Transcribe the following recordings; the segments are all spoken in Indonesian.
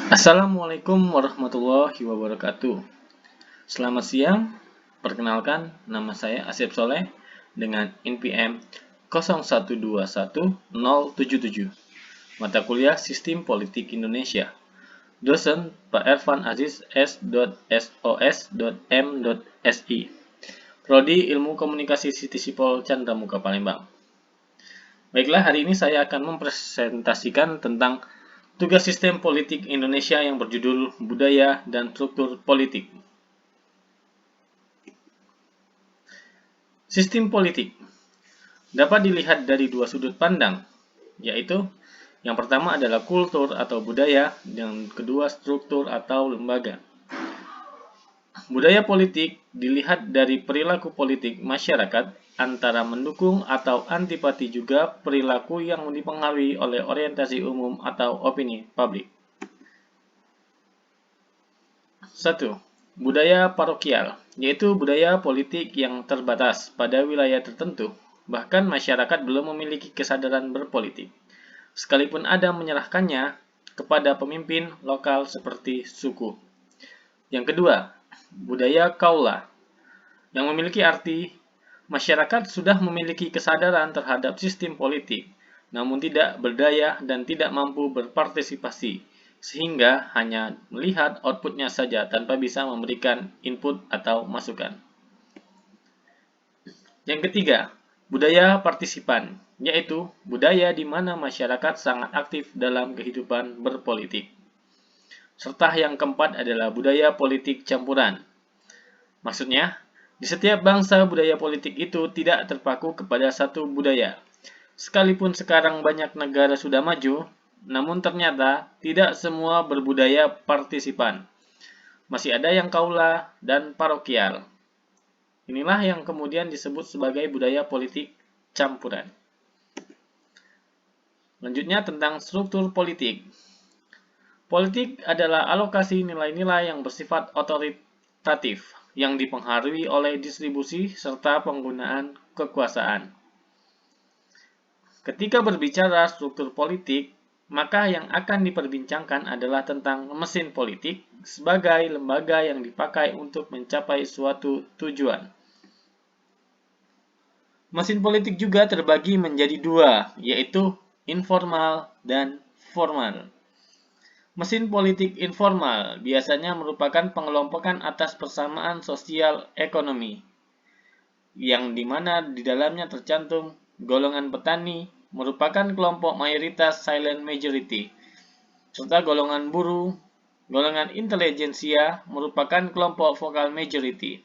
Assalamualaikum warahmatullahi wabarakatuh. Selamat siang, perkenalkan nama saya Asep Soleh dengan NPM 0121077, mata kuliah Sistem Politik Indonesia. Dosen Pak Ervan Aziz S.Sos.M.Si, Prodi Ilmu Komunikasi Siti Sipol Candramuka Palembang. Baiklah, hari ini saya akan mempresentasikan tentang tugas sistem politik Indonesia yang berjudul Budaya dan Struktur Politik. Sistem politik dapat dilihat dari dua sudut pandang, yaitu yang pertama adalah kultur atau budaya, dan kedua struktur atau lembaga. Budaya politik dilihat dari perilaku politik masyarakat, antara mendukung atau antipati, juga perilaku yang dipengaruhi oleh orientasi umum atau opini publik. 1. Budaya parokial, yaitu budaya politik yang terbatas pada wilayah tertentu, bahkan masyarakat belum memiliki kesadaran berpolitik, sekalipun ada menyerahkannya kepada pemimpin lokal seperti suku. Yang kedua, budaya kaula, yang memiliki arti masyarakat sudah memiliki kesadaran terhadap sistem politik, namun tidak berdaya dan tidak mampu berpartisipasi, sehingga hanya melihat outputnya saja tanpa bisa memberikan input atau masukan. Yang ketiga, budaya partisipan, yaitu budaya di mana masyarakat sangat aktif dalam kehidupan berpolitik. Serta yang keempat adalah budaya politik campuran. Maksudnya, di setiap bangsa budaya politik itu tidak terpaku kepada satu budaya. Sekalipun sekarang banyak negara sudah maju, namun ternyata tidak semua berbudaya partisipan. Masih ada yang kaula dan parokial. Inilah yang kemudian disebut sebagai budaya politik campuran. Selanjutnya tentang struktur politik. Politik adalah alokasi nilai-nilai yang bersifat otoritatif, yang dipengaruhi oleh distribusi serta penggunaan kekuasaan. Ketika berbicara struktur politik, maka yang akan diperbincangkan adalah tentang mesin politik sebagai lembaga yang dipakai untuk mencapai suatu tujuan. Mesin politik juga terbagi menjadi dua, yaitu informal dan formal. Mesin politik informal biasanya merupakan pengelompokan atas persamaan sosial ekonomi, yang dimana di dalamnya tercantum golongan petani merupakan kelompok mayoritas silent majority, serta golongan buruh, golongan intelijensia merupakan kelompok vokal majority.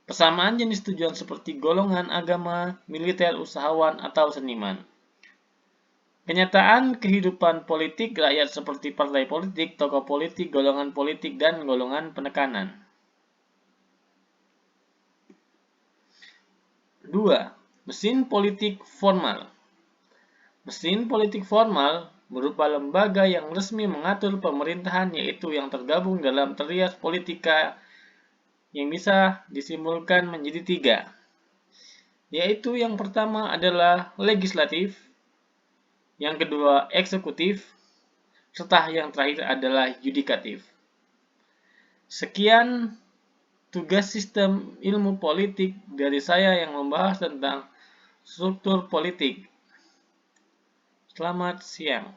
Persamaan jenis tujuan seperti golongan agama, militer, usahawan, atau seniman. Kenyataan kehidupan politik rakyat seperti partai politik, tokoh politik, golongan politik, dan golongan penekanan. 2. Mesin politik formal. Mesin politik formal berupa lembaga yang resmi mengatur pemerintahan, yaitu yang tergabung dalam trias politika yang bisa disimpulkan menjadi tiga, yaitu yang pertama adalah legislatif, yang kedua eksekutif, serta yang terakhir adalah yudikatif. Sekian tugas sistem ilmu politik dari saya yang membahas tentang struktur politik. Selamat siang.